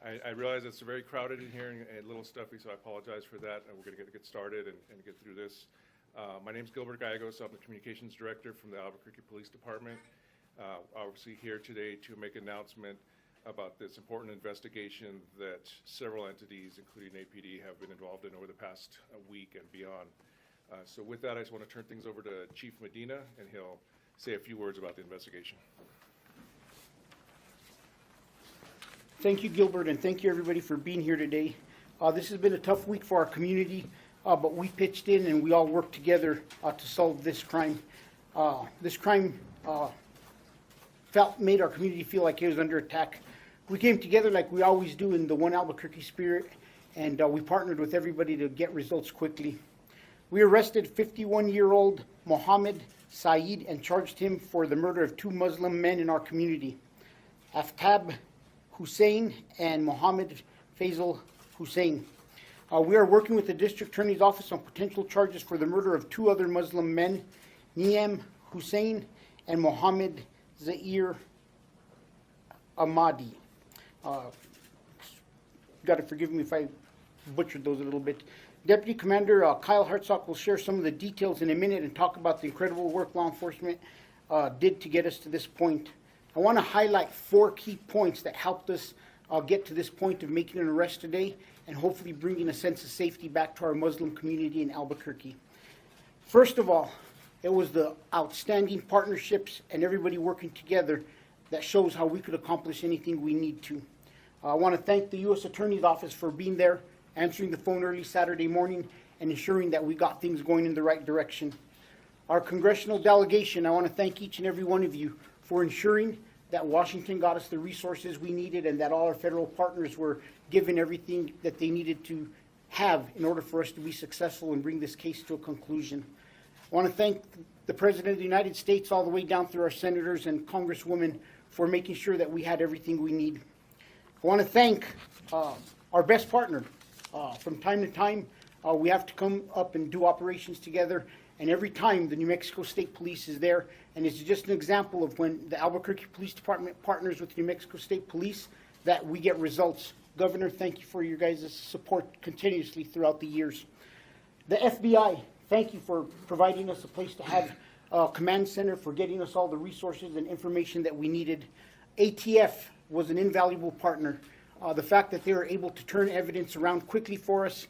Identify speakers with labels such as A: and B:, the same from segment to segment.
A: I realize it's very crowded in here and a little stuffy, so I apologize for that. We're going to get started and get through this. My name's Gilbert Gallegos. I'm the Communications Director from the Albuquerque Police Department. Obviously here today to make an announcement about this important investigation that several entities, including APD, have been involved in over the past week and beyond. So with that, I just want to turn things over to Chief Medina, and he'll say a few words about the investigation.
B: Thank you, Gilbert, and thank you, everybody, for being here today. This has been a tough week for our community, but we pitched in and we all worked together to solve this crime. This crime made our community feel like it was under attack. We came together like we always do in the One Albuquerque spirit, and we partnered with everybody to get results quickly. We arrested 51-year-old Mohammed Saeed and charged him for the murder of 2 Muslim men in our community, Aftab Hussein and Mohammed Faisal Hussein. We are working with the District Attorney's Office on potential charges for the murder of 2 other Muslim men, Niem Hussein and Mohammed Zair Ahmadi. Got to forgive me if I butchered those a little bit. Deputy Commander Kyle Hartsock will share some of the details in a minute and talk about the incredible work law enforcement did to get us to this point. I want to highlight 4 key points that helped us get to this point of making an arrest today and hopefully bringing a sense of safety back to our Muslim community in Albuquerque. First of all, it was the outstanding partnerships and everybody working together that shows how we could accomplish anything we need to. I want to thank the U.S. Attorney's Office for being there, answering the phone early Saturday morning, and ensuring that we got things going in the right direction. Our congressional delegation, I want to thank each and every one of you for ensuring that Washington got us the resources we needed and that all our federal partners were given everything that they needed to have in order for us to be successful and bring this case to a conclusion. I want to thank the President of the United States all the way down through our senators and congresswomen for making sure that we had everything we need. I want to thank our best partner. From time to time, we have to come up and do operations together. And every time the New Mexico State Police is there, and it's just an example of when the Albuquerque Police Department partners with New Mexico State Police that we get results. Governor, thank you for your guys' support continuously throughout the years. The FBI, thank you for providing us a place to have a command center, for getting us all the resources and information that we needed. ATF was an invaluable partner. The fact that they were able to turn evidence around quickly for us.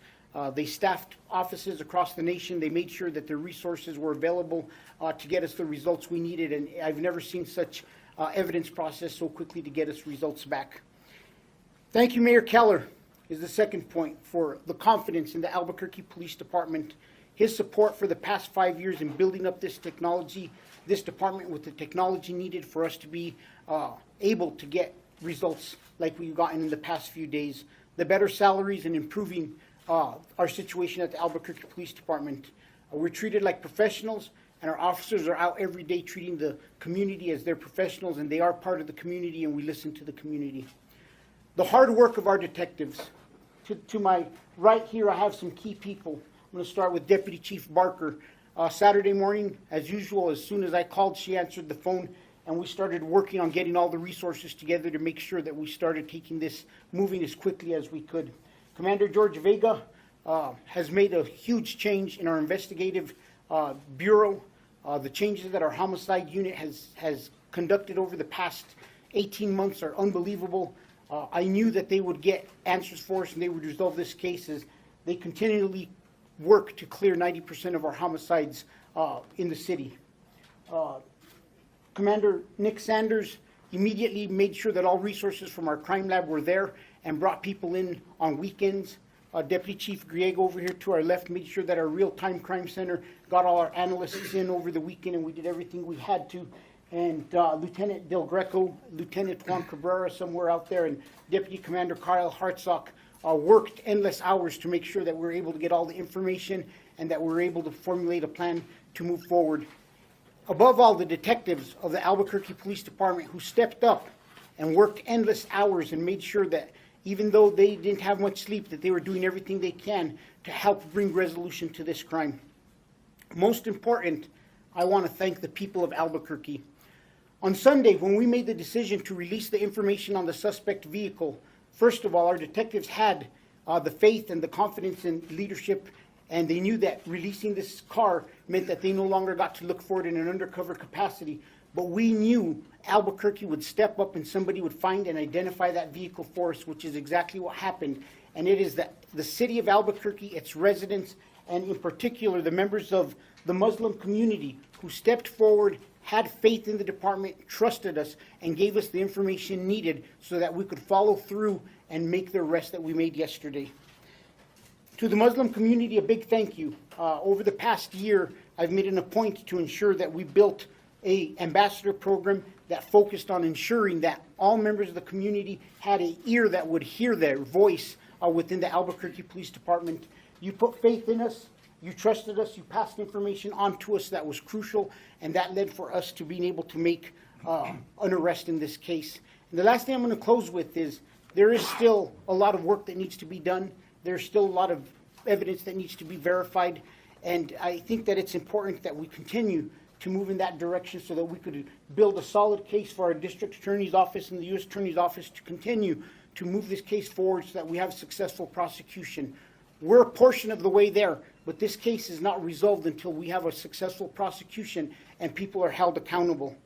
B: They staffed offices across the nation. They made sure that their resources were available to get us the results we needed. And I've never seen such evidence processed so quickly to get us results back. Thank you, Mayor Keller, is the second point, for the confidence in the Albuquerque Police Department. His support for the past 5 years in building up this technology, this department with the technology needed for us to be able to get results like we've gotten in the past few days. The better salaries and improving our situation at the Albuquerque Police Department. We're treated like professionals, and our officers are out every day treating the community as their professionals, and they are part of the community, and we listen to the community. The hard work of our detectives. To my right here, I have some key people. I'm going to start with Deputy Chief Barker. Saturday morning, as usual, as soon as I called, she answered the phone, and we started working on getting all the resources together to make sure that we started taking this moving as quickly as we could. Commander George Vega has made a huge change in our investigative bureau. The changes that our homicide unit has conducted over the past 18 months are unbelievable. I knew that they would get answers for us and they would resolve this case as they continually work to clear 90% of our homicides in the city. Commander Nick Sanders immediately made sure that all resources from our crime lab were there and brought people in on weekends. Deputy Chief Griego over here to our left made sure that our real-time crime center got all our analysts in over the weekend, and we did everything we had to. And Lieutenant Del Greco, Lieutenant Juan Cabrera somewhere out there, and Deputy Commander Kyle Hartsock worked endless hours to make sure that we're able to get all the information and that we're able to formulate a plan to move forward. Above all, the detectives of the Albuquerque Police Department who stepped up and worked endless hours and made sure that even though they didn't have much sleep, that they were doing everything they can to help bring resolution to this crime. Most important, I want to thank the people of Albuquerque. On Sunday, when we made the decision to release the information on the suspect vehicle First of all, our detectives had the faith and the confidence in leadership, and they knew that releasing this car meant that they no longer got to look for it in an undercover capacity. But we knew Albuquerque would step up and somebody would find and identify that vehicle for us, which is exactly what happened. And it is the city of Albuquerque, its residents, and in particular the members of the Muslim community who stepped forward, had faith in the department, trusted us, and gave us the information needed so that we could follow through and make the arrest that we made yesterday. To the Muslim community, a big thank you. Over the past year, I've made it a point to ensure that we built an ambassador program that focused on ensuring that all members of the community had an ear that would hear their voice within the Albuquerque Police Department. You put faith in us, you trusted us, you passed information on to us that was crucial, and that led for us to being able to make an arrest in this case. And the last thing I'm going to close with is there is still a lot of work that needs to be done. There's still a lot of evidence that needs to be verified, and I think that it's important that we continue to move in that direction so that we could build a solid case for our district attorney's office and the U.S. attorney's office to continue to move this case forward so that we have successful prosecution. We're a portion of the way there, but this case is not resolved until we have a successful prosecution and people are held accountable.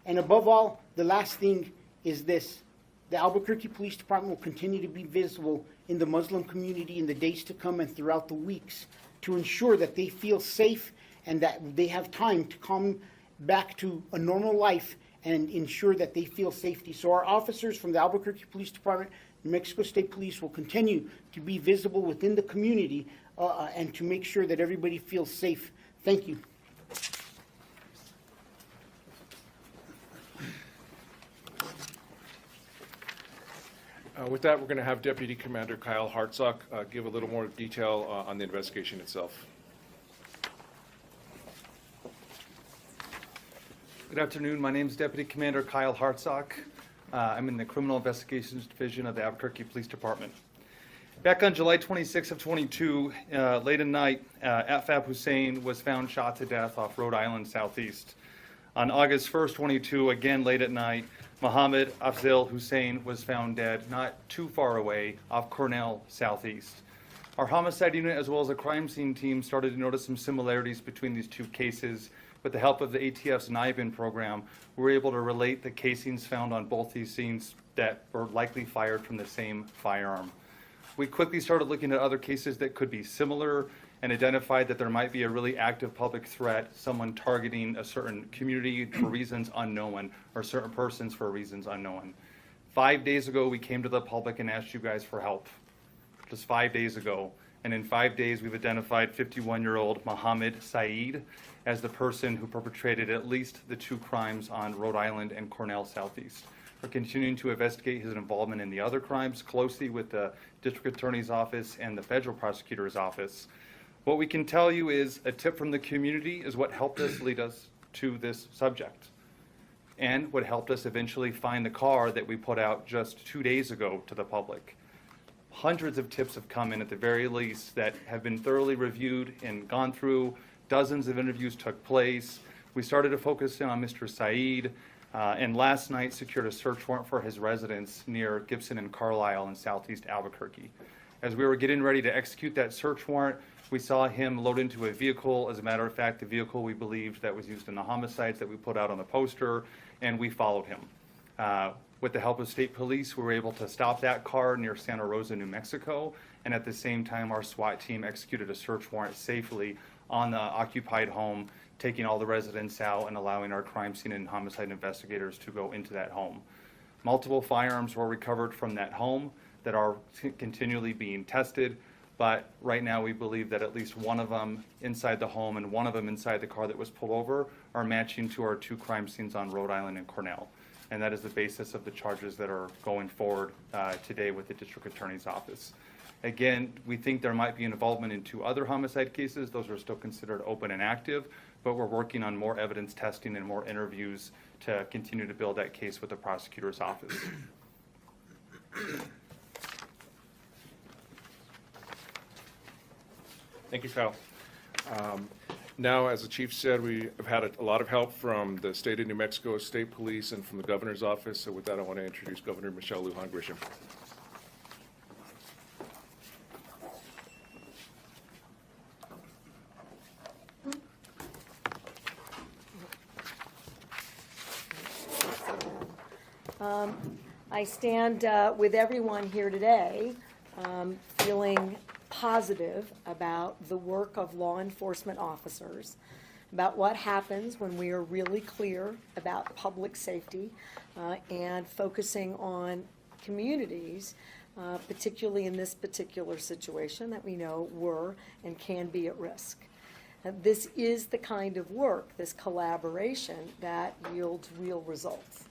B: And above all, the last thing is this. The Albuquerque Police Department will continue to be visible in the Muslim community in the days to come and throughout the weeks to ensure that they feel safe and that they have time to come back to a normal life and ensure that they feel safety. So our officers from the Albuquerque Police Department, New Mexico State Police will continue to be visible within the community and to make sure that everybody feels safe. Thank you.
A: With that, we're going to have Deputy Commander Kyle Hartsock give a little more detail on the investigation itself.
C: Good afternoon. My name is Deputy Commander Kyle Hartsock. I'm in the Criminal Investigations Division of the Albuquerque Police Department. Back on July 26th of 22, late at night, Afsal Hussein was found shot to death off Rhode Island Southeast. On August 1st, 22, again late at night, Ahmad Assad Hussein was found dead not too far away off Cornell Southeast. Our homicide unit as well as the crime scene team started to notice some similarities between these two cases. With the help of the ATF's NIBIN program, we were able to relate the casings found on both these scenes that were likely fired from the same firearm. We quickly started looking at other cases that could be similar and identified that there might be a really active public threat, someone targeting a certain community for reasons unknown or certain persons for reasons unknown. 5 days ago, we came to the public and asked you guys for help. Just 5 days ago. And in 5 days, we've identified 51-year-old Mohammed Saeed as the person who perpetrated at least the two crimes on Rhode Island and Cornell Southeast. We're continuing to investigate his involvement in the other crimes closely with the District Attorney's Office and the Federal Prosecutor's Office. What we can tell you is a tip from the community is what helped us lead us to this subject and what helped us eventually find the car that we put out just 2 days ago to the public. Hundreds of tips have come in at the very least that have been thoroughly reviewed and gone through. Dozens of interviews took place. We started to focus in on Mr. Saeed, and last night secured a search warrant for his residence near Gibson and Carlisle in southeast Albuquerque. As we were getting ready to execute that search warrant, we saw him load into a vehicle. As a matter of fact, the vehicle we believed that was used in the homicides that we put out on the poster, and we followed him. With the help of state police, we were able to stop that car near Santa Rosa, New Mexico, and at the same time, our SWAT team executed a search warrant safely on the occupied home, taking all the residents out and allowing our crime scene and homicide investigators to go into that home. Multiple firearms were recovered from that home that are continually being tested, but right now we believe that at least one of them inside the home and one of them inside the car that was pulled over are matching to our two crime scenes on Rhode Island and Cornell. And that is the basis of the charges that are going forward today with the District Attorney's Office. Again, we think there might be involvement in two other homicide cases. Those are still considered open and active, but we're working on more evidence testing and more interviews to continue to build that case with the prosecutor's office.
A: Thank you, Kyle. Now, as the chief said, we have had a lot of help from the state of New Mexico State Police and from the governor's office. So with that, I want to introduce Governor Michelle Lujan Grisham.
D: I stand with everyone here today feeling positive about the work of law enforcement officers, about what happens when we are really clear about public safety and focusing on communities, particularly in this particular situation that we know were and can be at risk. This is the kind of work, this collaboration, that yields real results.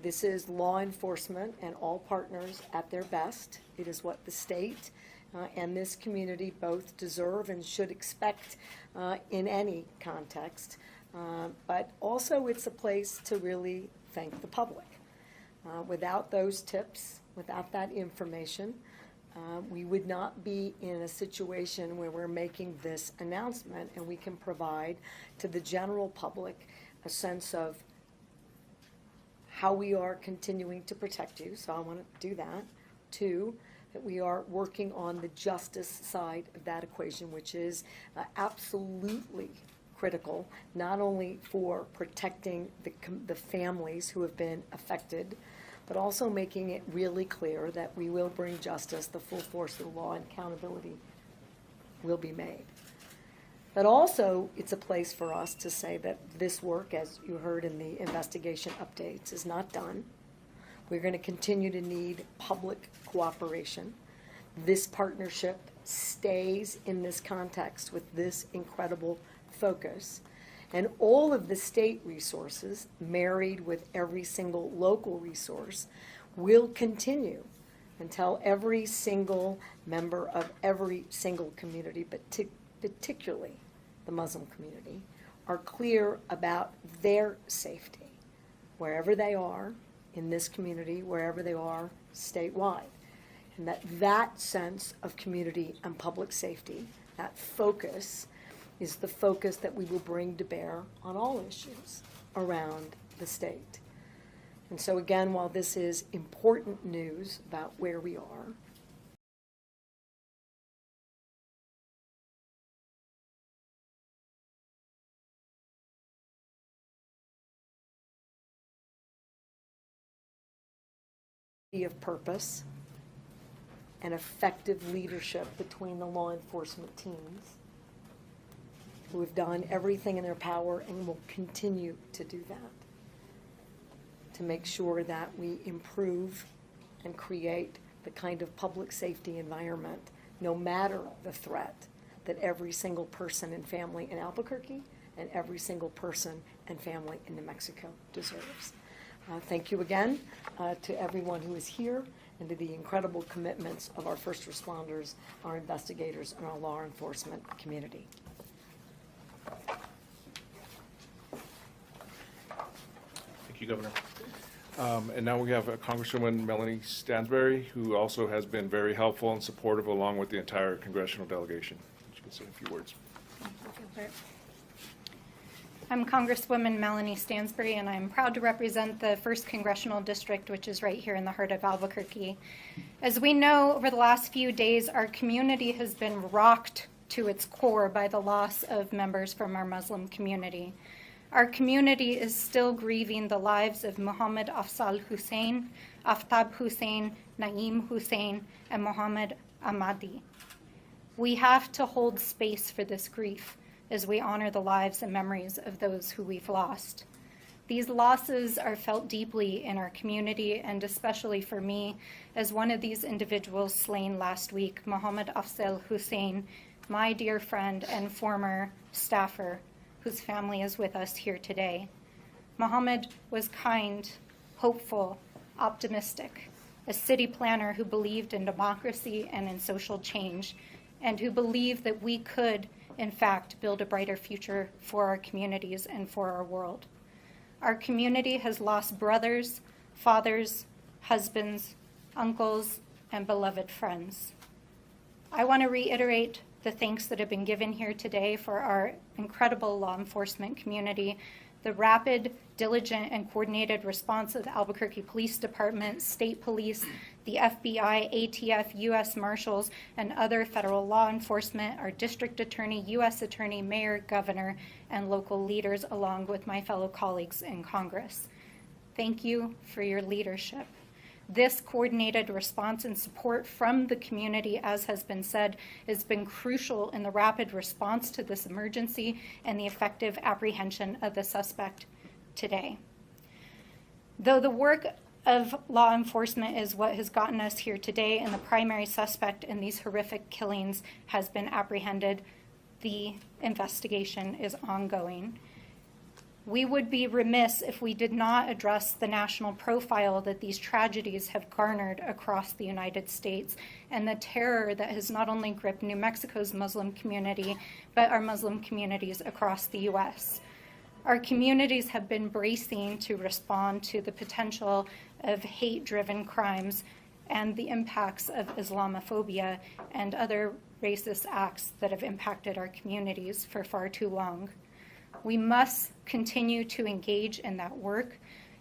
D: This is law enforcement and all partners at their best. It is what the state and this community both deserve and should expect in any context. But also it's a place to really thank the public. Without those tips, without that information, we would not be in a situation where we're making this announcement and we can provide to the general public a sense of how we are continuing to protect you, so I want to do that. Two, that we are working on the justice side of that equation, which is absolutely critical, not only for protecting the families who have been affected, but also making it really clear that we will bring justice, the full force of the law, and accountability will be made. But also, it's a place for us to say that this work, as you heard in the investigation updates, is not done. We're going to continue to need public cooperation. This partnership stays in this context with this incredible focus. And all of the state resources, married with every single local resource, will continue until every single member of every single community, but particularly the Muslim community, are clear about their safety, wherever they are in this community, wherever they are statewide. And that sense of community and public safety, that focus, is the focus that we will bring to bear on all issues around the state. And so again, while this is important news about where we are, of purpose and effective leadership between the law enforcement teams who have done everything in their power and will continue to do that to make sure that we improve and create the kind of public safety environment, no matter the threat, that every single person and family in Albuquerque and every single person and family in New Mexico deserves. Thank you again to everyone who is here and to the incredible commitments of our first responders, our investigators, and our law enforcement community.
A: Thank you, Governor. And now we have Congresswoman Melanie Stansberry, who also has been very helpful and supportive along with the entire congressional delegation. She can say a few words.
E: I'm Congresswoman Melanie Stansberry, and I'm proud to represent the 1st Congressional District, which is right here in the heart of Albuquerque. As we know, over the last few days, our community has been rocked to its core by the loss of members from our Muslim community. Our community is still grieving the lives of Muhammad Afsal Hussein, Aftab Hussein, Naeem Hussein, and Muhammad Ahmadi. We have to hold space for this grief as we honor the lives and memories of those who we've lost. These losses are felt deeply in our community, and especially for me, as one of these individuals slain last week, Muhammad Afsal Hussein, my dear friend and former staffer, whose family is with us here today. Muhammad was kind, hopeful, optimistic, a city planner who believed in democracy and in social change, and who believed that we could, in fact, build a brighter future for our communities and for our world. Our community has lost brothers, fathers, husbands, uncles, and beloved friends. I want to reiterate the thanks that have been given here today for our incredible law enforcement community, the rapid, diligent, and coordinated response of the Albuquerque Police Department, State Police, the FBI, ATF, U.S. Marshals, and other federal law enforcement, our district attorney, U.S. attorney, mayor, governor, and local leaders, along with my fellow colleagues in Congress. Thank you for your leadership. This coordinated response and support from the community, as has been said, has been crucial in the rapid response to this emergency and the effective apprehension of the suspect today. Though the work of law enforcement is what has gotten us here today, and the primary suspect in these horrific killings has been apprehended, the investigation is ongoing. We would be remiss if we did not address the national profile that these tragedies have garnered across the United States and the terror that has not only gripped New Mexico's Muslim community, but our Muslim communities across the U.S. Our communities have been bracing to respond to the potential of hate-driven crimes and the impacts of Islamophobia and other racist acts that have impacted our communities for far too long. We must continue to engage in that work,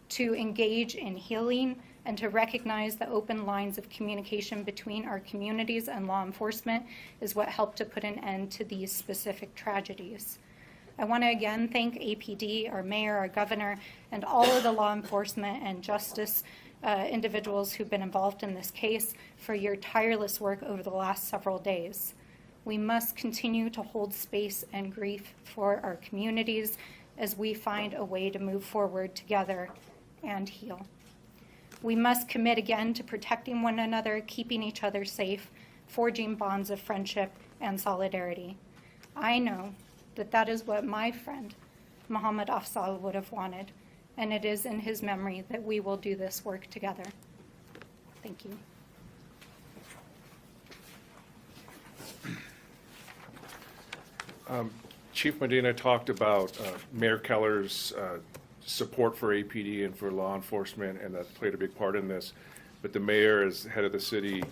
E: to engage in healing, and to recognize the open lines of communication between our communities and law enforcement is what helped to put an end to these specific tragedies. I want to again thank APD, our mayor, our governor, and all of the law enforcement and justice individuals who've been involved in this case for your tireless work over the last several days. We must continue to hold space and grief for our communities as we find a way to move forward together and heal. We must commit again to protecting one another, keeping each other safe, forging bonds of friendship and solidarity. I know that that is what my friend, Muhammad Afsal, would have wanted, and it is in his memory that we will do this work together. Thank you.
A: Chief Medina talked about Mayor Keller's support for APD and for law enforcement, and that played a big part in this. But the mayor, as head of the city,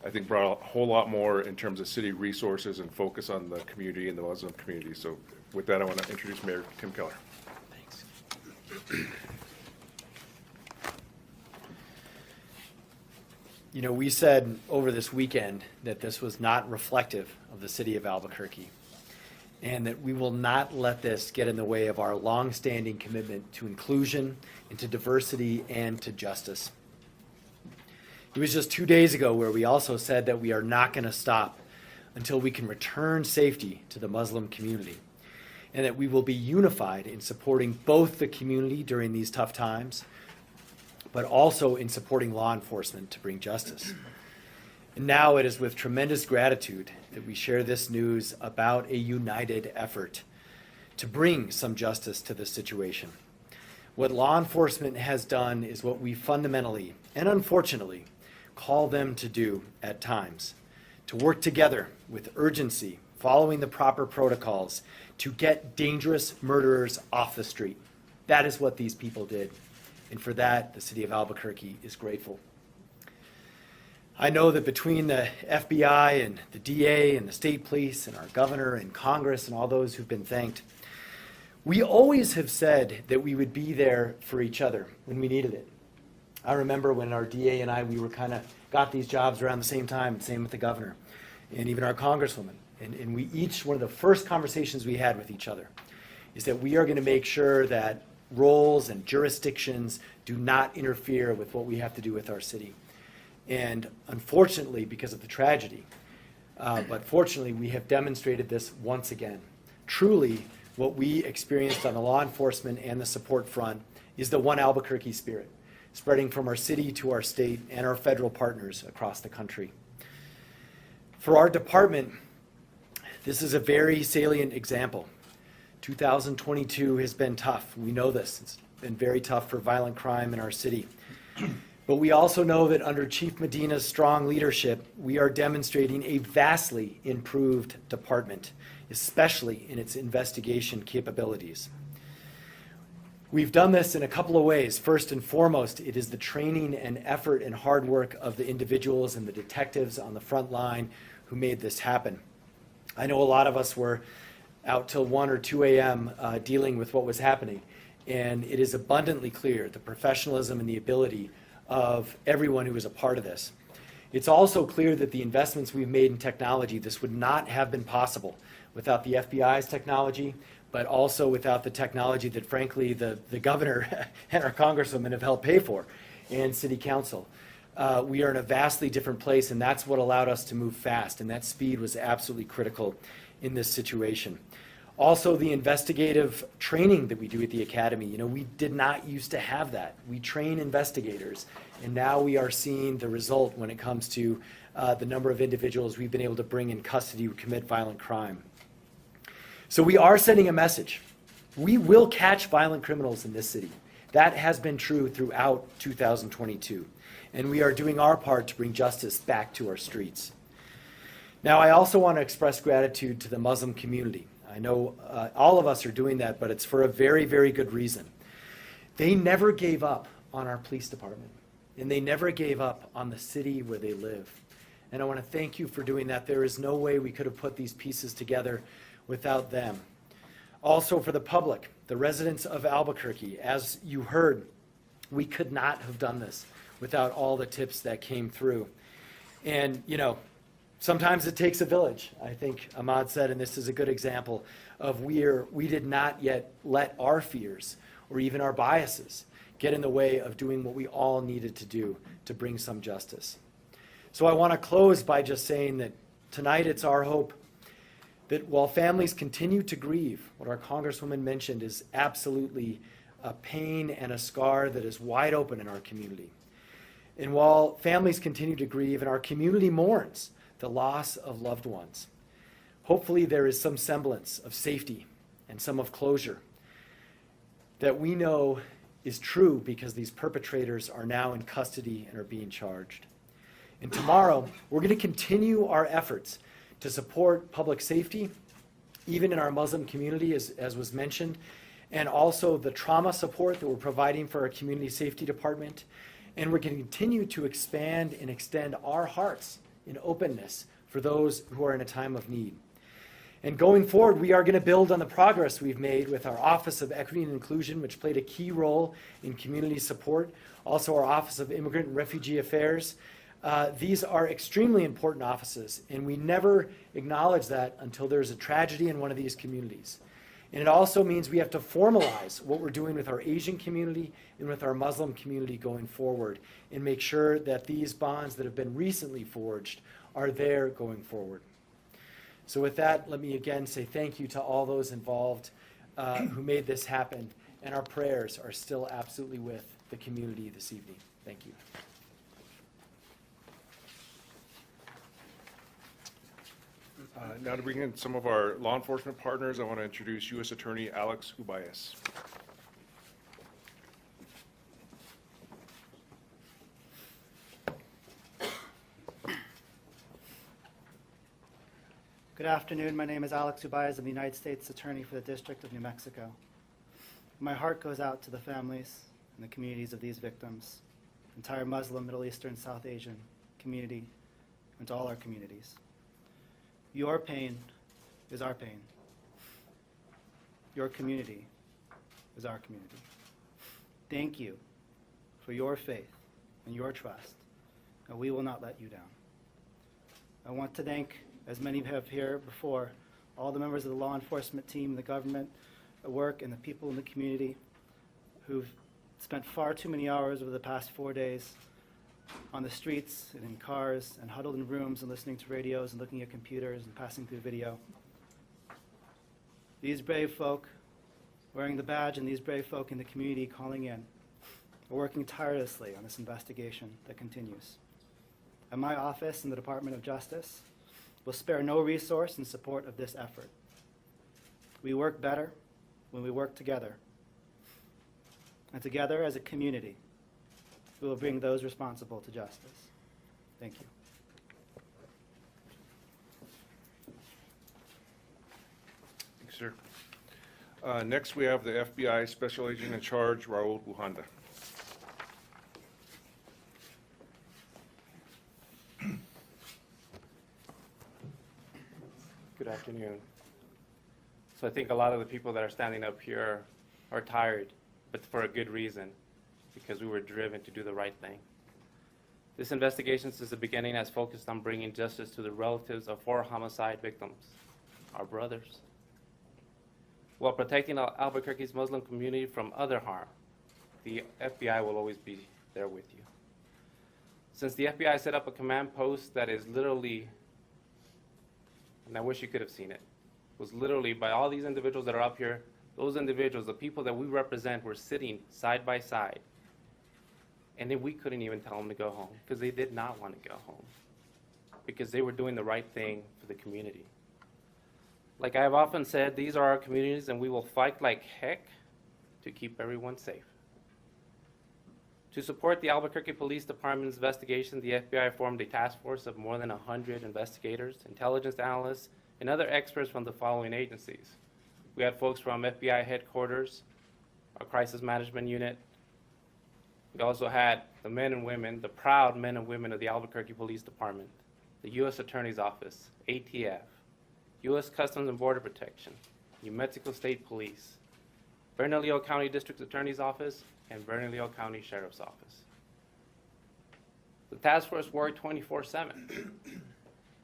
A: I think brought a whole lot more in terms of city resources and focus on the community and the Muslim community. So with that, I want to introduce Mayor Tim Keller.
F: Thanks. You know, we said over this weekend that this was not reflective of the city of Albuquerque, and that we will not let this get in the way of our longstanding commitment to inclusion and to diversity and to justice. It was just 2 days ago where we also said that we are not going to stop until we can return safety to the Muslim community, and that we will be unified in supporting both the community during these tough times, but also in supporting law enforcement to bring justice. And now it is with tremendous gratitude that we share this news about a united effort to bring some justice to this situation. What law enforcement has done is what we fundamentally and unfortunately call them to do at times, to work together with urgency, following the proper protocols to get dangerous murderers off the street. That is what these people did. And for that, the city of Albuquerque is grateful. I know that between the FBI and the DA and the state police and our governor and Congress and all those who've been thanked, we always have said that we would be there for each other when we needed it. I remember when our DA and I, we were kind of got these jobs around the same time, and same with the governor, and even our congresswoman. And we each, one of the first conversations we had with each other is that we are going to make sure that roles and jurisdictions do not interfere with what we have to do with our city. And unfortunately, because of the tragedy, but fortunately, we have demonstrated this once again. Truly, what we experienced on the law enforcement and the support front is the one Albuquerque spirit, spreading from our city to our state and our federal partners across the country. For our department, this is a very salient example. 2022 has been tough. We know this. It's been very tough for violent crime in our city. But we also know that under Chief Medina's strong leadership, we are demonstrating a vastly improved department, especially in its investigation capabilities. We've done this in a couple of ways. First and foremost, it is the training and effort and hard work of the individuals and the detectives on the front line who made this happen. I know a lot of us were out till 1 or 2 a.m. Dealing with what was happening, and it is abundantly clear the professionalism and the ability of everyone who was a part of this. It's also clear that the investments we've made in technology, this would not have been possible without the FBI's technology, but but also without the technology that frankly the governor and our congresswomen have helped pay for, and city council. We are in a vastly different place, and that's what allowed us to move fast, and that speed was absolutely critical in this situation. Also, the investigative training that we do at the academy, we did not used to have that. We train investigators, and now we are seeing the result when it comes to the number of individuals we've been able to bring in custody who commit violent crime. So we are sending a message. We will catch violent criminals in this city. That has been true throughout 2022, and we are doing our part to bring justice back to our streets. Now, I also want to express gratitude to the Muslim community. I know all of us are doing that, but it's for a very, very good reason. They never gave up on our police department, and they never gave up on the city where they live. And I want to thank you for doing that. There is no way we could have put these pieces together without them. Also, for the public, the residents of Albuquerque, as you heard, we could not have done this without all the tips that came through. And, sometimes it takes a village. I think Ahmad said, and this is a good example of we did not yet let our fears or even our biases get in the way of doing what we all needed to do to bring some justice. So I want to close by just saying that tonight it's our hope that while families continue to grieve, what our Congresswoman mentioned is absolutely a pain and a scar that is wide open in our community. And while families continue to grieve and our community mourns the loss of loved ones, hopefully there is some semblance of safety and some of closure that we know is true because these perpetrators are now in custody and are being charged. And tomorrow, we're going to continue our efforts to support public safety, even in our Muslim community, as was mentioned, and also the trauma support that we're providing for our community safety department. And we're going to continue to expand and extend our hearts in openness for those who are in a time of need. And going forward, we are going to build on the progress we've made with our Office of Equity and Inclusion, which played a key role in community support, also our Office of Immigrant and Refugee Affairs. These are extremely important offices, and we never acknowledge that until there's a tragedy in one of these communities. And it also means we have to formalize what we're doing with our Asian community and with our Muslim community going forward and make sure that these bonds that have been recently forged are there going forward. So with that, let me again say thank you to all those involved who made this happen, and our prayers are still absolutely with the community this evening. Thank you.
A: Now to bring in some of our law enforcement partners, I want to introduce U.S. Attorney Alex Ubayas.
G: Good afternoon. My name is Alex Ubayas. I'm the United States Attorney for the District of New Mexico. My heart goes out to the families and the communities of these victims, entire Muslim, Middle Eastern, South Asian community, and to all our communities. Your pain is our pain. Your community is our community. Thank you for your faith and your trust, and we will not let you down. I want to thank, as many have here before, all the members of the law enforcement team, the government at work, and the people in the community who've spent far too many hours over the past 4 days on the streets and in cars and huddled in rooms and listening to radios and looking at computers and passing through video. These brave folk wearing the badge and these brave folk in the community calling in are working tirelessly on this investigation that continues. And my office and the Department of Justice will spare no resource in support of this effort. We work better when we work together. And together as a community, we will bring those responsible to justice. Thank you.
A: Thanks, sir. Next, we have the FBI Special Agent in Charge, Raul Buhanda.
H: Good afternoon. So I think a lot of the people that are standing up here are tired, but for a good reason, because we were driven to do the right thing. This investigation since the beginning has focused on bringing justice to the relatives of 4 homicide victims, our brothers. while protecting Albuquerque's Muslim community from other harm. The FBI will always be there with you. Since the FBI set up a command post that is literally, and I wish you could have seen it, was literally by all these individuals that are up here, those individuals, the people that we represent, were sitting side by side. And then we couldn't even tell them to go home because they did not want to go home, because they were doing the right thing for the community. Like I have often said, these are our communities and we will fight like heck to keep everyone safe. To support the Albuquerque Police Department's investigation, the FBI formed a task force of more than 100 investigators, intelligence analysts, and other experts from the following agencies. We had folks from FBI headquarters, our crisis management unit. We also had the men and women, the proud men and women of the Albuquerque Police Department, the U.S. Attorney's Office, ATF, U.S. Customs and Border Protection, New Mexico State Police, Bernalillo County District Attorney's Office, and Bernalillo County Sheriff's Office. The task force worked 24/7,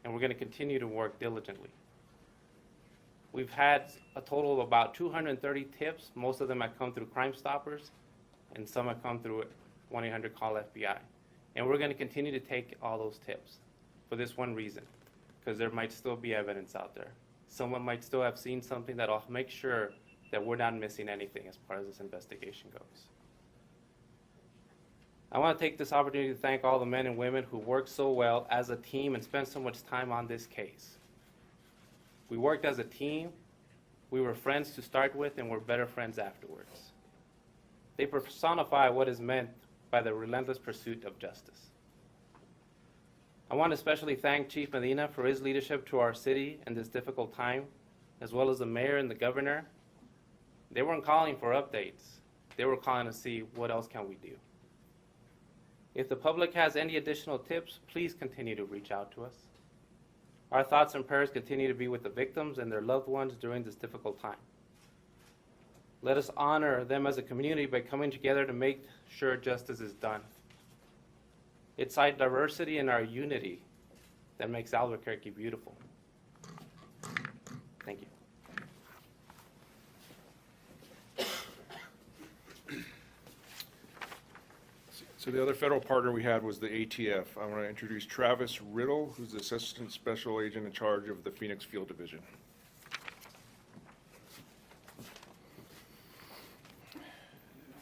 H: and we're going to continue to work diligently. We've had a total of about 230 tips. Most of them have come through Crime Stoppers, and some have come through 1-800-CALL-FBI. And we're going to continue to take all those tips for this one reason, because there might still be evidence out there. Someone might still have seen something that'll make sure that we're not missing anything as far as this investigation goes. I want to take this opportunity to thank all the men and women who worked so well as a team and spent so much time on this case. We worked as a team, we were friends to start with, and we're better friends afterwards. They personify what is meant by the relentless pursuit of justice. I want to especially thank Chief Medina for his leadership to our city in this difficult time, as well as the mayor and the governor. They weren't calling for updates. They were calling to see what else can we do. If the public has any additional tips, please continue to reach out to us. Our thoughts and prayers continue to be with the victims and their loved ones during this difficult time. Let us honor them as a community by coming together to make sure justice is done. It's our diversity and our unity that makes Albuquerque beautiful. Thank you.
A: So the other federal partner we had was the ATF. I want to introduce Travis Riddle, who's the Assistant Special Agent in charge of the Phoenix Field Division.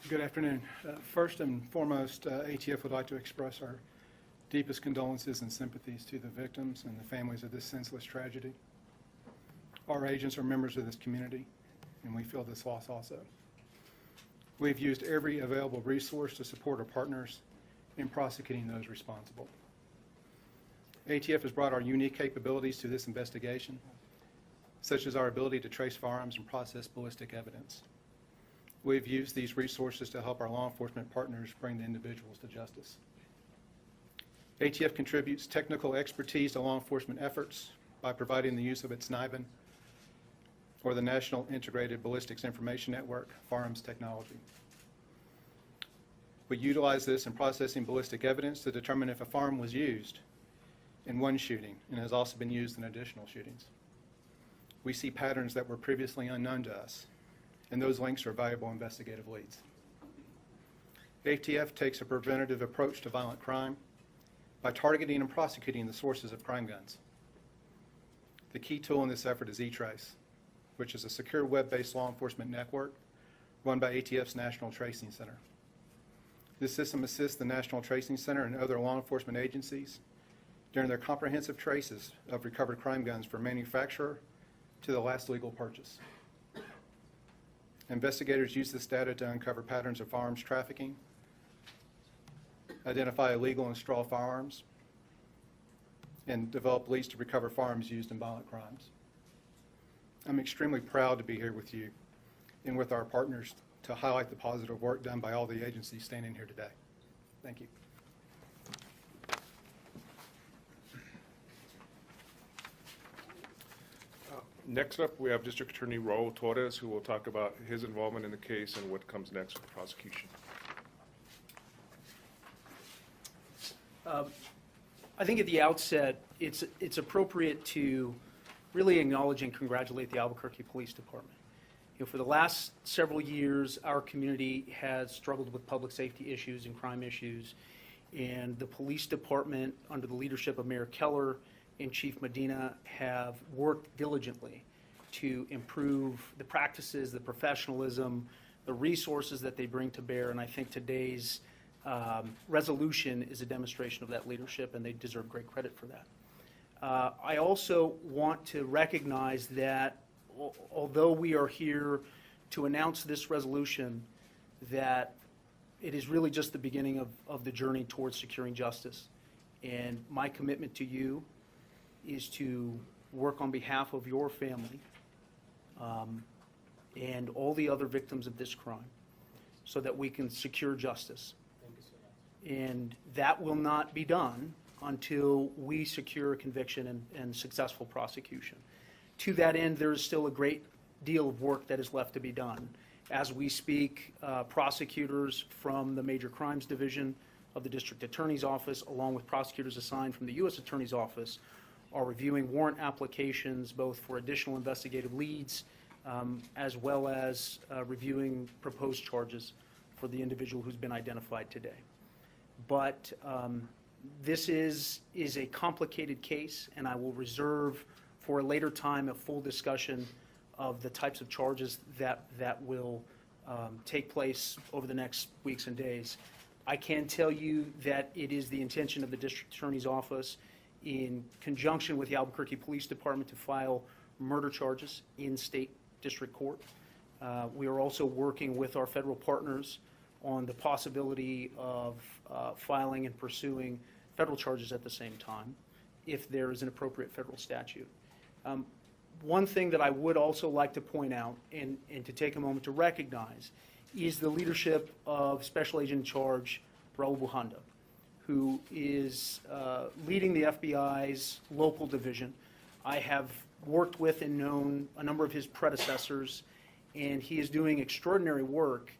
I: Good afternoon. First and foremost, ATF would like to express our deepest condolences and sympathies to the victims and the families of this senseless tragedy. Our agents are members of this community, and we feel this loss also. We've used every available resource to support our partners in prosecuting those responsible. ATF has brought our unique capabilities to this investigation, such as our ability to trace firearms and process ballistic evidence. We've used these resources to help our law enforcement partners bring the individuals to justice. ATF contributes technical expertise to law enforcement efforts by providing the use of its NIBIN, or the National Integrated Ballistics Information Network, Firearms technology. We utilize this in processing ballistic evidence to determine if a firearm was used in one shooting and has also been used in additional shootings. We see patterns that were previously unknown to us, and those links are valuable investigative leads. ATF takes a preventative approach to violent crime by targeting and prosecuting the sources of crime guns. The key tool in this effort is eTrace, which is a secure web-based law enforcement network run by ATF's National Tracing Center. This system assists the National Tracing Center and other law enforcement agencies during their comprehensive traces of recovered crime guns from manufacturer to the last legal purchase. Investigators use this data to uncover patterns of firearms trafficking, identify illegal and straw firearms, and develop leads to recover firearms used in violent crimes. I'm extremely proud to be here with you and with our partners to highlight the positive work done by all the agencies standing here today. Thank you.
A: Next up, we have District Attorney Raul Torrez, who will talk about his involvement in the case and what comes next with the prosecution.
J: I think at the outset, it's appropriate to really acknowledge and congratulate the Albuquerque Police Department. For the last several years, our community has struggled with public safety issues and crime issues, and the police department, under the leadership of Mayor Keller and Chief Medina, have worked diligently to improve the practices, the professionalism, the resources that they bring to bear, and I think today's resolution is a demonstration of that leadership, and they deserve great credit for that. I also want to recognize that although we are here to announce this resolution, that it is really just the beginning of the journey towards securing justice. And my commitment to you is to work on behalf of your family and all the other victims of this crime so that we can secure justice. And that will not be done until we secure a conviction and successful prosecution. To that end, there is still a great deal of work that is left to be done. As we speak, prosecutors from the Major Crimes Division of the District Attorney's Office, along with prosecutors assigned from the U.S. Attorney's Office, are reviewing warrant applications both for additional investigative leads as well as reviewing proposed charges for the individual who's been identified today. But this is a complicated case, and I will reserve for a later time a full discussion of the types of charges that will take place over the next weeks and days. I can tell you that it is the intention of the District Attorney's Office, in conjunction with the Albuquerque Police Department, to file murder charges in state district court. We are also working with our federal partners on the possibility of filing and pursuing federal charges at the same time, if there is an appropriate federal statute. One thing that I would also like to point out and to take a moment to recognize is the leadership of Special Agent in Charge Raul, who is leading the FBI's local division. I have worked with and known a number of his predecessors, and he is doing extraordinary work.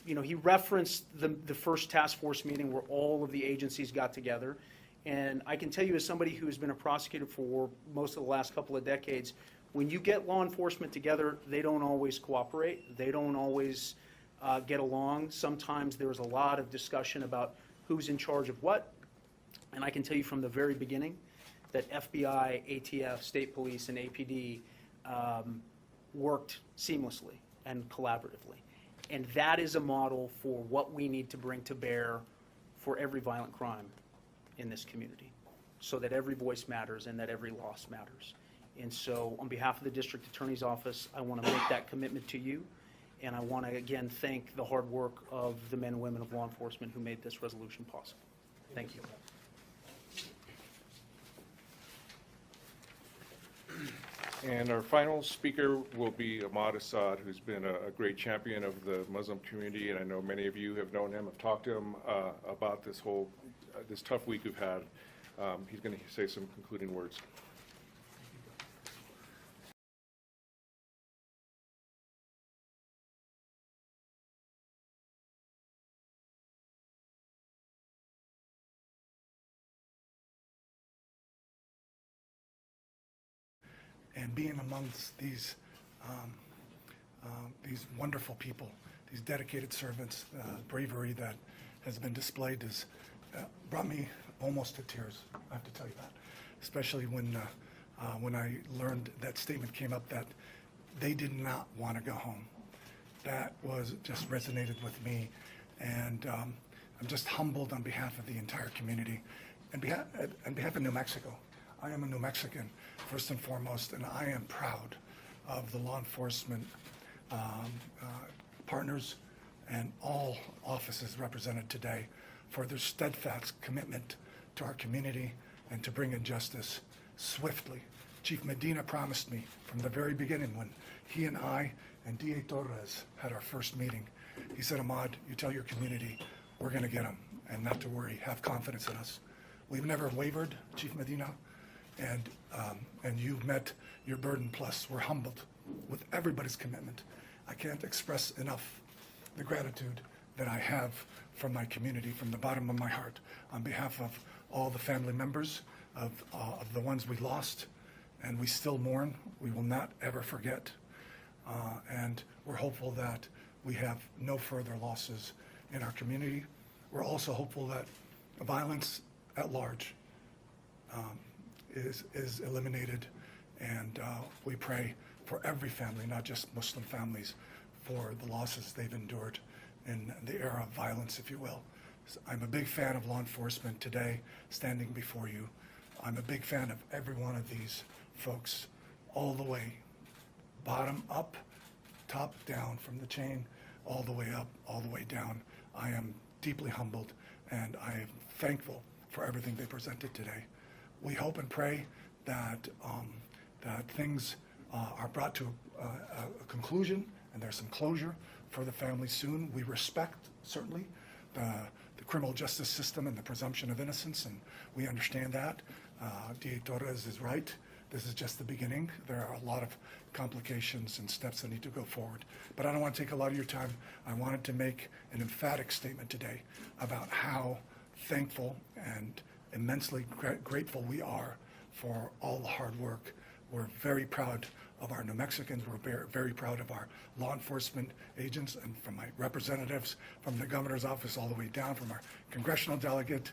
J: He referenced the first task force meeting where all of the agencies got together. And I can tell you, as somebody who has been a prosecutor for most of the last couple of decades, when you get law enforcement together, they don't always cooperate. They don't always get along. Sometimes there's a lot of discussion about who's in charge of what. And I can tell you from the very beginning that FBI, ATF, state police, and APD worked seamlessly and collaboratively. And that is a model for what we need to bring to bear for every violent crime in this community, so that every voice matters and that every loss matters. And so on behalf of the District Attorney's Office, I want to make that commitment to you, and I want to again thank the hard work of the men and women of law enforcement who made this resolution possible. Thank you.
A: And our final speaker will be Ahmad Assad, who's been a great champion of the Muslim community, and I know many of you have known him, have talked to him about this tough week we've had. He's going to say some concluding words.
K: And being amongst these wonderful people, these dedicated servants, bravery that has been displayed has brought me almost to tears. I have to tell you that, especially when I learned that statement came up that they did not want to go home. That was just resonated with me, and I'm just humbled on behalf of the entire community, and on behalf of New Mexico. I am a New Mexican, first and foremost, and I am proud of the law enforcement partners and all offices represented today for their steadfast commitment to our community and to bring in justice swiftly. Chief Medina promised me from the very beginning when he and I and DA Torrez had our first meeting. He said, Ahmad, you tell your community we're going to get them, and not to worry, have confidence in us. We've never wavered, Chief Medina, and you've met your burden, plus we're humbled with everybody's commitment. I can't express enough the gratitude that I have from my community, from the bottom of my heart, on behalf of all the family members of the ones we lost and we still mourn. We will not ever forget. and we're hopeful that we have no further losses in our community. We're also hopeful that violence at large is eliminated, and we pray for every family, not just Muslim families, for the losses they've endured in the era of violence, if you will. So I'm a big fan of law enforcement today, standing before you. I'm a big fan of every one of these folks, all the way, bottom up, top down, from the chain, all the way up, all the way down. I am deeply humbled, and I am thankful for everything they presented today. We hope and pray that that things are brought to a conclusion and there's some closure for the family soon. We respect, certainly, the criminal justice system and the presumption of innocence, and we understand that. DA Torrez is right. This is just the beginning. There are a lot of complications and steps that need to go forward. But I don't want to take a lot of your time. I wanted to make an emphatic statement today about how thankful and immensely grateful we are for all the hard work. We're very proud of our New Mexicans. We're very proud of our law enforcement agents, and from my representatives from the governor's office all the way down, from our congressional delegate,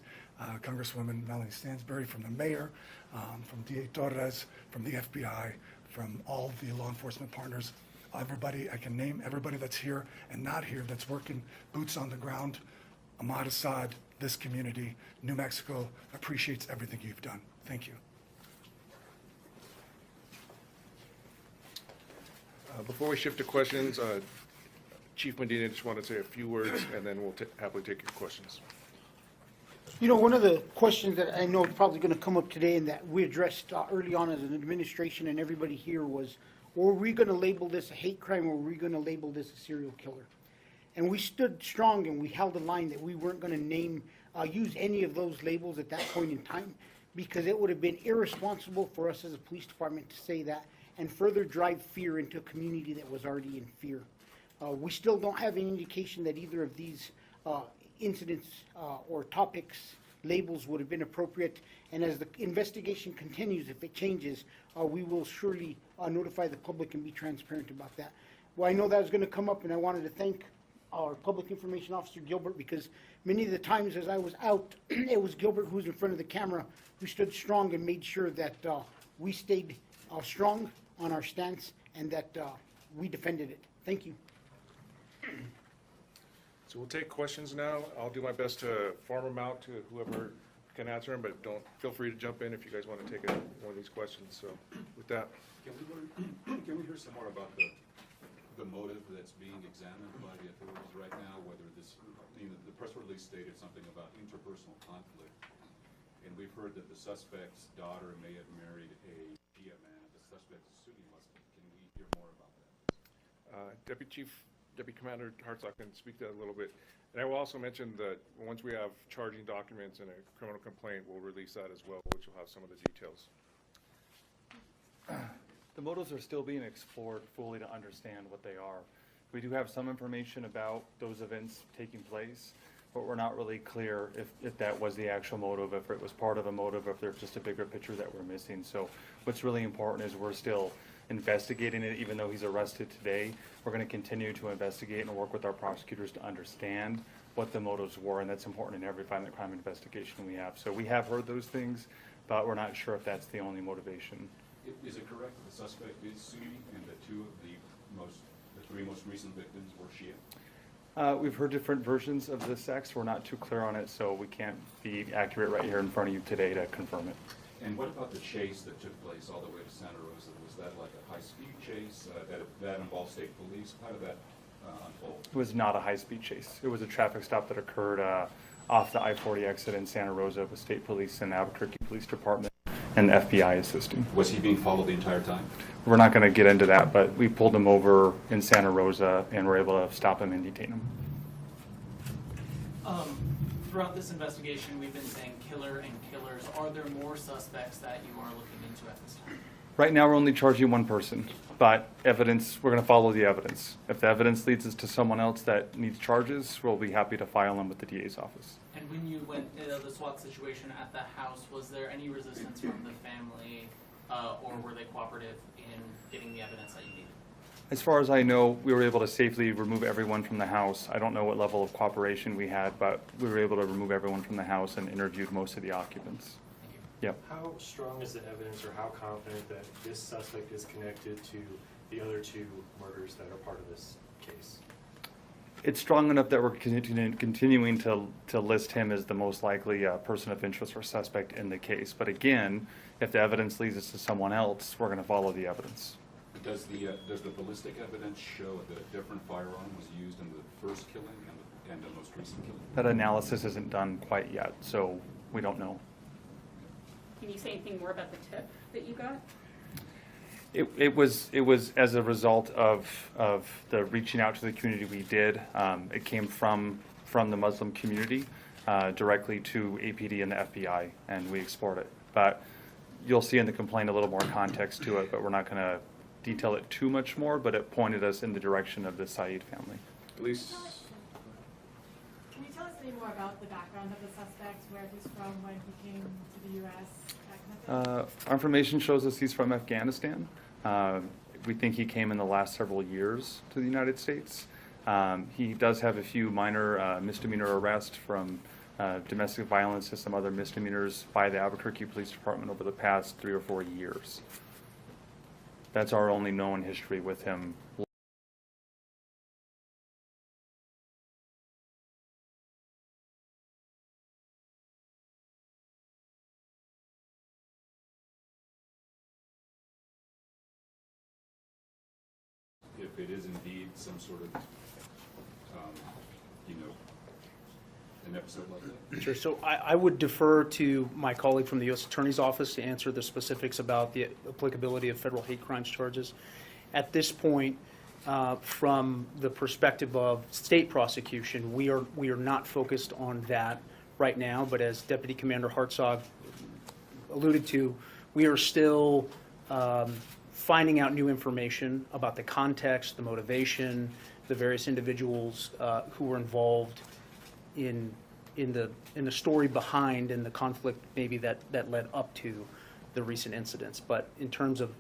K: Congresswoman Melanie Stansbury, from the mayor, from DA Torrez, from the FBI, from all the law enforcement partners, everybody. I can name everybody that's here and not here that's working boots on the ground. Ahmad Assad, this community, New Mexico appreciates everything you've done. Thank you.
A: Before we shift to questions, Chief Medina just wanted to say a few words, and then we'll happily take your questions.
B: You know, one of the questions that I know is probably going to come up today and that we addressed early on as an administration and everybody here was, were we going to label this a hate crime or were we going to label this a serial killer? And we stood strong and we held a line that we weren't going to use any of those labels at that point in time, because it would have been irresponsible for us as a police department to say that and further drive fear into a community that was already in fear. We still don't have any indication that either of these incidents or topics, labels would have been appropriate. And as the investigation continues, if it changes, we will surely notify the public and be transparent about that. Well, I know that was going to come up, and I wanted to thank our Public Information Officer, Gilbert, because many of the times as I was out, it was Gilbert who was in front of the camera, who stood strong and made sure that we stayed strong on our stance and that we defended it. Thank you.
A: So we'll take questions now. I'll do my best to farm them out to whoever can answer them, but feel free to jump in if you guys want to take one of these questions. So with that.
L: Can we hear some more about the motive that's being examined by the authorities right now, whether this, the press release stated something about interpersonal conflict, and we've heard that the suspect's daughter may have married a Shia man, the suspect's a Sunni Muslim. Can we hear more about that?
A: Deputy Commander Hartsock can speak to that a little bit. And I will also mention that once we have charging documents and a criminal complaint, we'll release that as well, which will have some of the details.
C: The motives are still being explored fully to understand what they are. We do have some information about those events taking place, but we're not really clear if that was the actual motive, if it was part of a motive, if there's just a bigger picture that we're missing. So what's really important is we're still investigating it. Even though he's arrested today, we're going to continue to investigate and work with our prosecutors to understand what the motives were, and that's important in every violent crime investigation we have. So we have heard those things, but we're not sure if that's the only motivation.
L: Is it correct that the suspect is Sunni and that two of the three most recent victims were Shia?
C: We've heard different versions of the sex. We're not too clear on it, so we can't be accurate right here in front of you today to confirm it.
L: And what about the chase that took place all the way to Santa Rosa? Was that like a high-speed chase that involved state police? How did that unfold?
C: It was not a high-speed chase. It was a traffic stop that occurred off the I-40 exit in Santa Rosa with state police and Albuquerque Police Department and the FBI assisting.
L: Was he being followed the entire time?
C: We're not going to get into that, but we pulled him over in Santa Rosa and were able to stop him and detain him.
M: Throughout this investigation, we've been saying killer and killers. Are there more suspects that you are looking into at this time?
C: Right now, we're only charging one person, but evidence, we're going to follow the evidence. If the evidence leads us to someone else that needs charges, we'll be happy to file them with the DA's office.
M: And when you went the SWAT situation at the house, was there any resistance from the family, or were they cooperative in getting the evidence that you needed?
C: As far as I know, we were able to safely remove everyone from the house. I don't know what level of cooperation we had, but we were able to remove everyone from the house and interviewed most of the occupants. Yep.
N: How strong is the evidence, or how confident that this suspect is connected to the other two murders that are part of this case?
C: It's strong enough that we're continuing to list him as the most likely person of interest or suspect in the case. But again, if the evidence leads us to someone else, we're going to follow the evidence.
L: Does the ballistic evidence show that a different firearm was used in the first killing and the most recent killing?
C: That analysis isn't done quite yet, so we don't know.
O: Can you say anything more about the tip that you got?
C: It was as a result of the reaching out to the community we did. It came from the Muslim community directly to APD and the FBI, and we explored it. But you'll see in the complaint a little more context to it, but we're not going to detail it too much more, but it pointed us in the direction of the Saeed family.
L: Police.
P: Can you tell us any more about the background of the suspect, where he's from, when he came to the U.S., that kind of thing?
C: Our information shows us he's from Afghanistan. We think he came in the last several years to the United States. He does have a few minor misdemeanor arrests from domestic violence and some other misdemeanors by the Albuquerque Police Department over the past 3 or 4 years. That's our only known history with him.
L: If it is indeed some sort of, an episode like that?
J: Sure. So I would defer to my colleague from the U.S. Attorney's Office to answer the specifics about the applicability of federal hate crimes charges. At this point, from the perspective of state prosecution, we are not focused on that right now. But as Deputy Commander Hartzog alluded to, we are still finding out new information about the context, the motivation, the various individuals who were involved in the story behind and the conflict maybe that led up to the recent incidents. But in terms of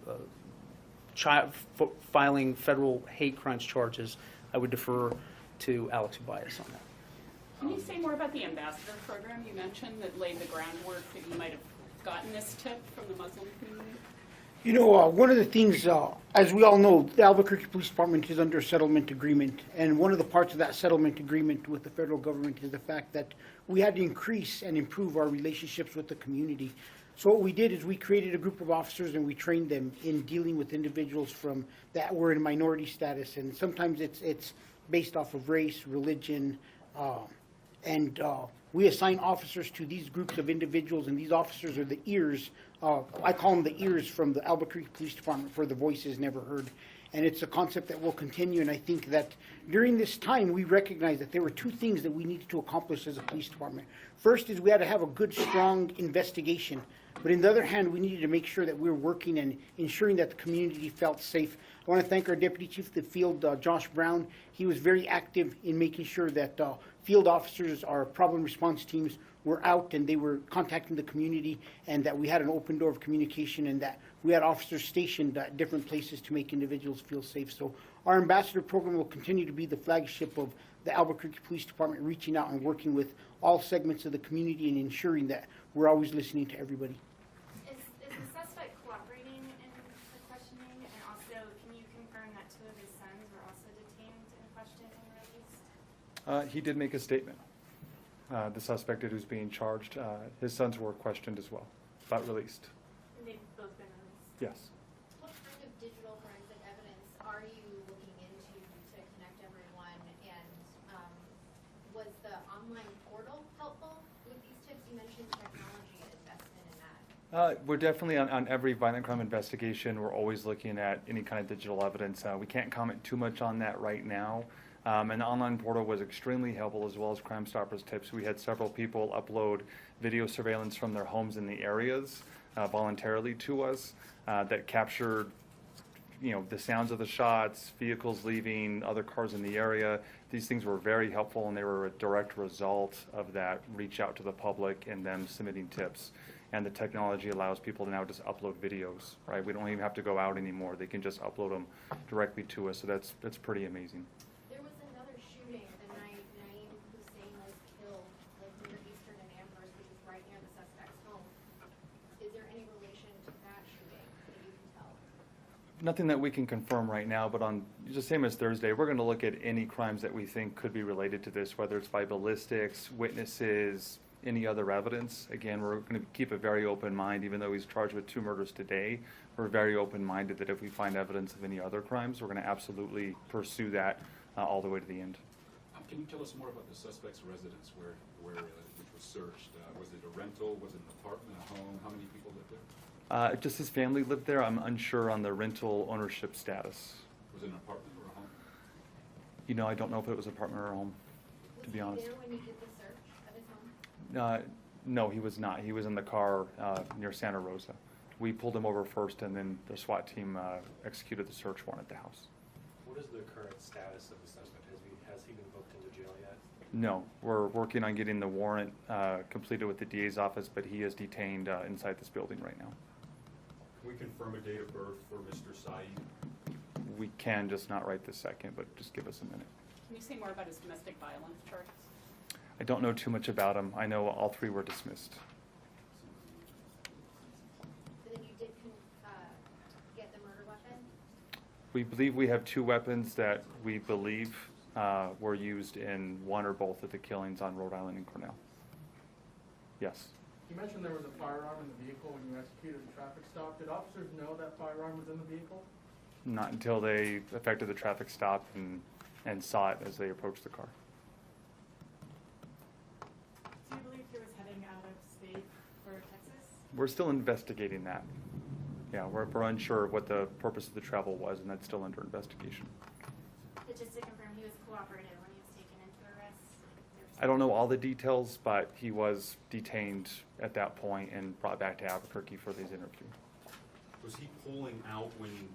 J: filing federal hate crimes charges, I would defer to Alex Ubias on that.
O: Can you say more about the ambassador program you mentioned that laid the groundwork that you might have gotten this tip from the Muslim community?
B: You know, one of the things, as we all know, the Albuquerque Police Department is under a settlement agreement, and one of the parts of that settlement agreement with the federal government is the fact that we had to increase and improve our relationships with the community. So what we did is we created a group of officers and we trained them in dealing with individuals from that were in minority status, and sometimes it's based off of race, religion, and we assign officers to these groups of individuals, and these officers are the ears. I call them the ears from the Albuquerque Police Department for the voices never heard. And it's a concept that will continue, and I think that during this time, we recognized that there were two things that we needed to accomplish as a police department. First is we had to have a good, strong investigation. But on the other hand, we needed to make sure that we were working and ensuring that the community felt safe. I want to thank our Deputy Chief of the Field, Josh Brown. He was very active in making sure that field officers, our problem response teams, were out and they were contacting the community, and that we had an open door of communication, and that we had officers stationed at different places to make individuals feel safe. So our ambassador program will continue to be the flagship of the Albuquerque Police Department, reaching out and working with all segments of the community and ensuring that we're always listening to everybody.
P: Is the suspect cooperating in the questioning? And also, can you confirm that 2 of his sons were also detained and questioned and released?
C: He did make a statement. The suspect who's being charged, his sons were questioned as well, but released.
P: And they've both been released?
C: Yes.
Q: What kind of digital forensic evidence are you looking into to connect everyone? And was the online portal helpful with these tips? You mentioned technology and investment in that.
C: We're definitely on every violent crime investigation. We're always looking at any kind of digital evidence. We can't comment too much on that right now. And the online portal was extremely helpful, as well as Crime Stoppers tips. We had several people upload video surveillance from their homes in the areas voluntarily to us that captured, the sounds of the shots, vehicles leaving, other cars in the area. These things were very helpful, and they were a direct result of that reach out to the public and them submitting tips. and the technology allows people to now just upload videos, right? We don't even have to go out anymore. They can just upload them directly to us, so that's pretty amazing.
Q: There was another shooting the night Hussein was killed, like near Eastern and Amherst, which is right near the suspect's home. Is there any relation to that shooting that you can tell?
C: Nothing that we can confirm right now, but on, just same as Thursday, we're gonna look at any crimes that we think could be related to this, whether it's by ballistics, witnesses, any other evidence. Again, we're gonna keep a very open mind, even though he's charged with 2 murders today. We're very open-minded that if we find evidence of any other crimes, we're gonna absolutely pursue that all the way to the end.
L: Can you tell us more about the suspect's residence which was searched? Was it a rental? Was it an apartment, a home? How many people lived there?
C: Just his family lived there. I'm unsure on the rental ownership status.
L: Was it an apartment or a home?
C: You know, I don't know if it was an apartment or a home, to be honest.
Q: Was he there when you did the search at his home?
C: No, he was not. He was in the car near Santa Rosa. We pulled him over first, and then the SWAT team executed the search warrant at the house.
N: What is the current status of the suspect? Has he been booked into jail yet?
C: No, we're working on getting the warrant completed with the DA's office, but he is detained inside this building right now.
L: Can we confirm a date of birth for Mr. Saeed?
C: We can, just not right this second, but just give us a minute.
O: Can you say more about his domestic violence charges?
C: I don't know too much about him. I know all 3 were dismissed.
Q: So then you did get the murder weapon?
C: We believe we have 2 weapons that we believe were used in 1 or both of the killings on Rhode Island and Cornell. Yes.
R: You mentioned there was a firearm in the vehicle when you executed the traffic stop. Did officers know that firearm was in the vehicle?
C: Not until they effected the traffic stop and saw it as they approached the car.
S: Do you believe he was heading out of state for Texas?
C: We're still investigating that. Yeah, we're unsure of what the purpose of the travel was, and that's still under investigation.
P: But just to confirm, he was cooperative when he was taken into arrest?
C: I don't know all the details, but he was detained at that point and brought back to Albuquerque for his interview.
L: Was he pulling out when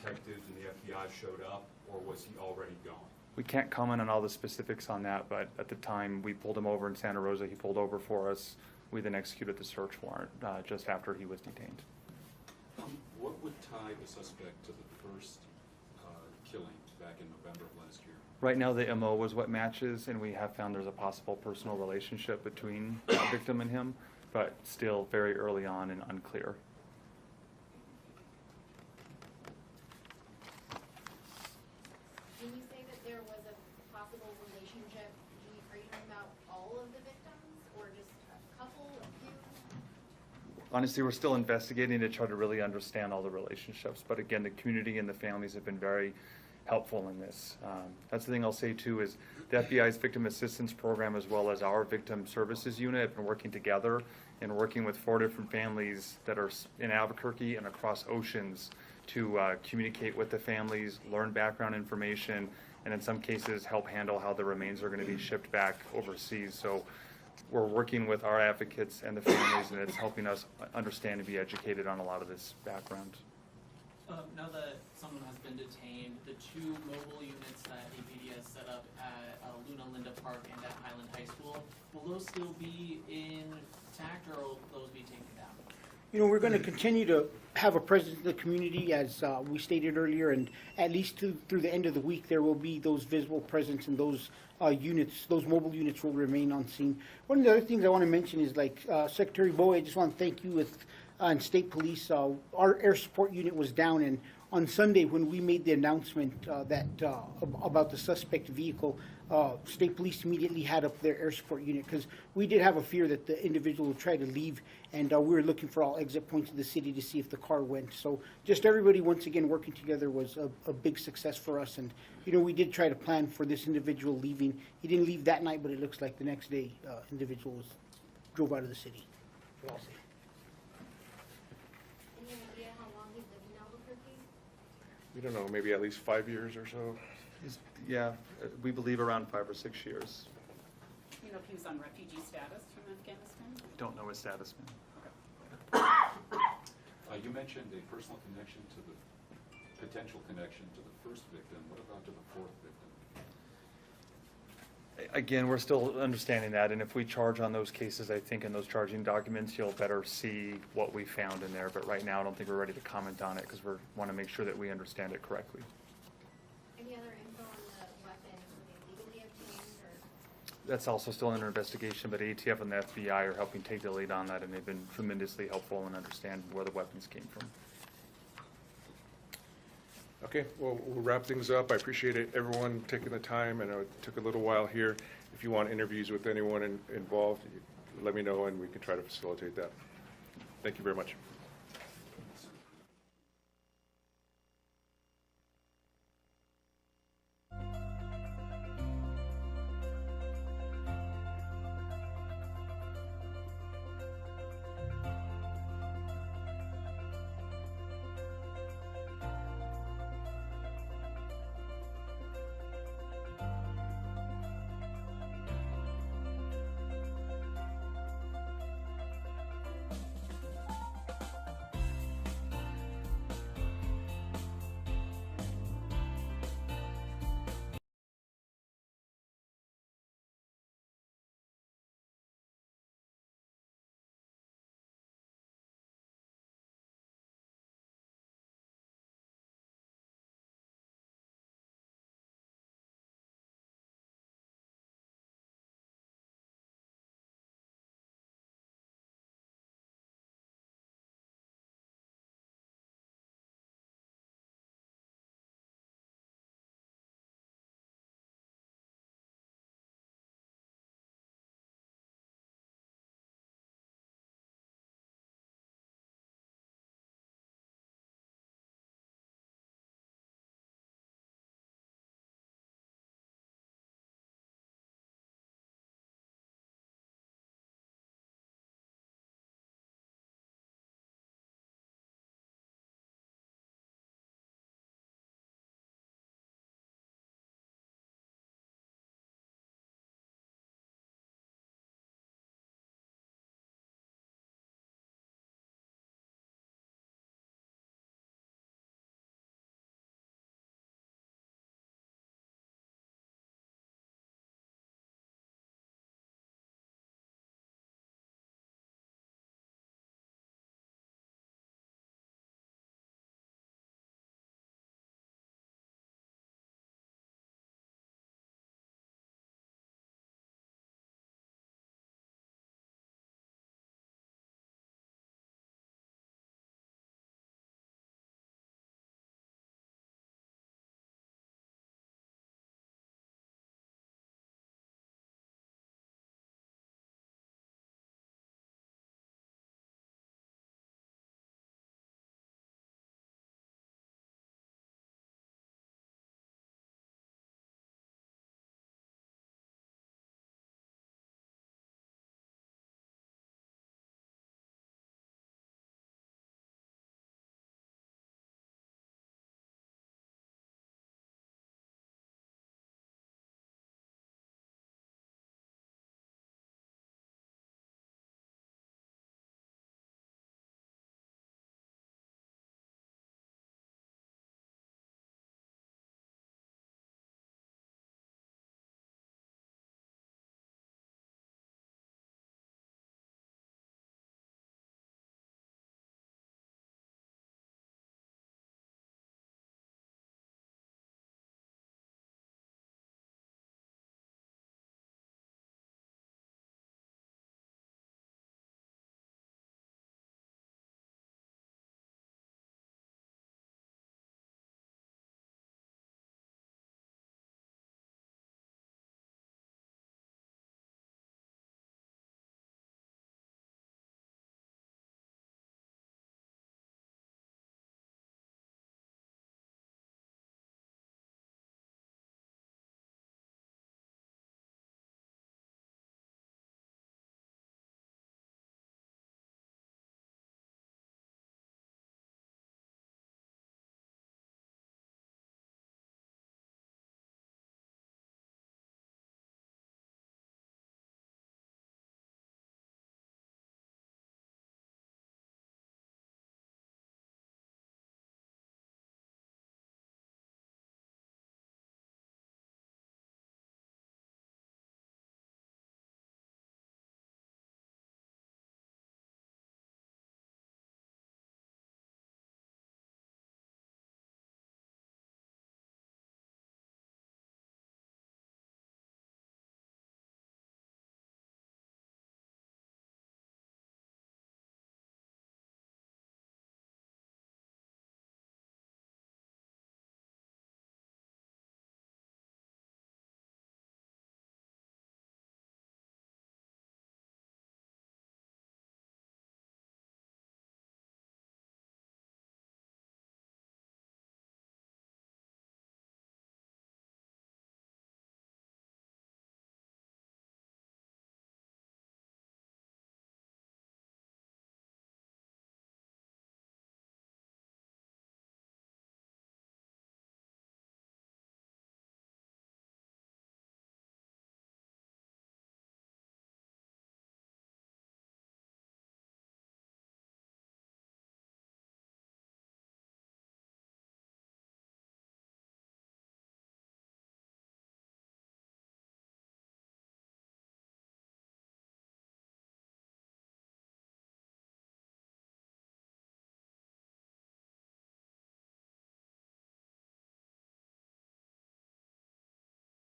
L: detectives and the FBI showed up, or was he already gone?
C: We can't comment on all the specifics on that, but at the time we pulled him over in Santa Rosa, he pulled over for us. We then executed the search warrant just after he was detained.
L: What would tie the suspect to the first killing back in November of last year?
C: Right now, the MO was what matches, and we have found there's a possible personal relationship between the victim and him, but still very early on and unclear.
Q: When you say that there was a possible relationship, are you talking about all of the victims, or just a couple, a few?
C: Honestly, we're still investigating to try to really understand all the relationships, but again, the community and the families have been very helpful in this. That's the thing I'll say too, is the FBI's Victim Assistance Program as well as our Victim Services Unit have been working together and working with 4 different families that are in Albuquerque and across oceans to communicate with the families, learn background information, and in some cases help handle how the remains are going to be shipped back overseas. So we're working with our advocates and the families, and it's helping us understand and be educated on a lot of this background.
M: Now that someone has been detained, the 2 mobile units that APD has set up at Luna Linda Park and at Highland High School, will those still be intact or will those be taken down?
B: You know, we're going to continue to have a presence in the community, as we stated earlier, and at least through the end of the week, there will be those visible presence, and those units, those mobile units will remain on scene. One of the other things I want to mention is, like Secretary Bowie, I just want to thank you and State Police. Our air support unit was down, and on Sunday when we made the announcement about the suspect vehicle, State Police immediately had up their air support unit, because we did have a fear that the individual would try to leave, and we were looking for all exit points of the city to see if the car went. So just everybody once again working together was a big success for us. And you know, we did try to plan for this individual leaving. He didn't leave that night, but it looks like the next day individual drove out of the city.
Q: Any idea how long he's lived in Albuquerque?
A: We don't know, maybe at least 5 years or so.
C: Yeah, we believe around 5 or 6 years.
O: You know if he was on refugee status from Afghanistan?
C: Don't know his status, man.
L: You mentioned a personal connection to the potential connection to the first victim. What about to the 4th victim?
C: Again, we're still understanding that, and if we charge on those cases, I think in those charging documents, you'll better see what we found in there. But right now, I don't think we're ready to comment on it because we want to make sure that we understand it correctly.
Q: Any other info on the weapons? Were they legally obtained or?
C: That's also still under investigation, but ATF and the FBI are helping take the lead on that, and they've been tremendously helpful in understanding where the weapons came from.
A: Okay, well, we'll wrap things up. I appreciate it, everyone taking the time. I know it took a little while here. If you want interviews with anyone involved, let me know and we can try to facilitate that. Thank you very much.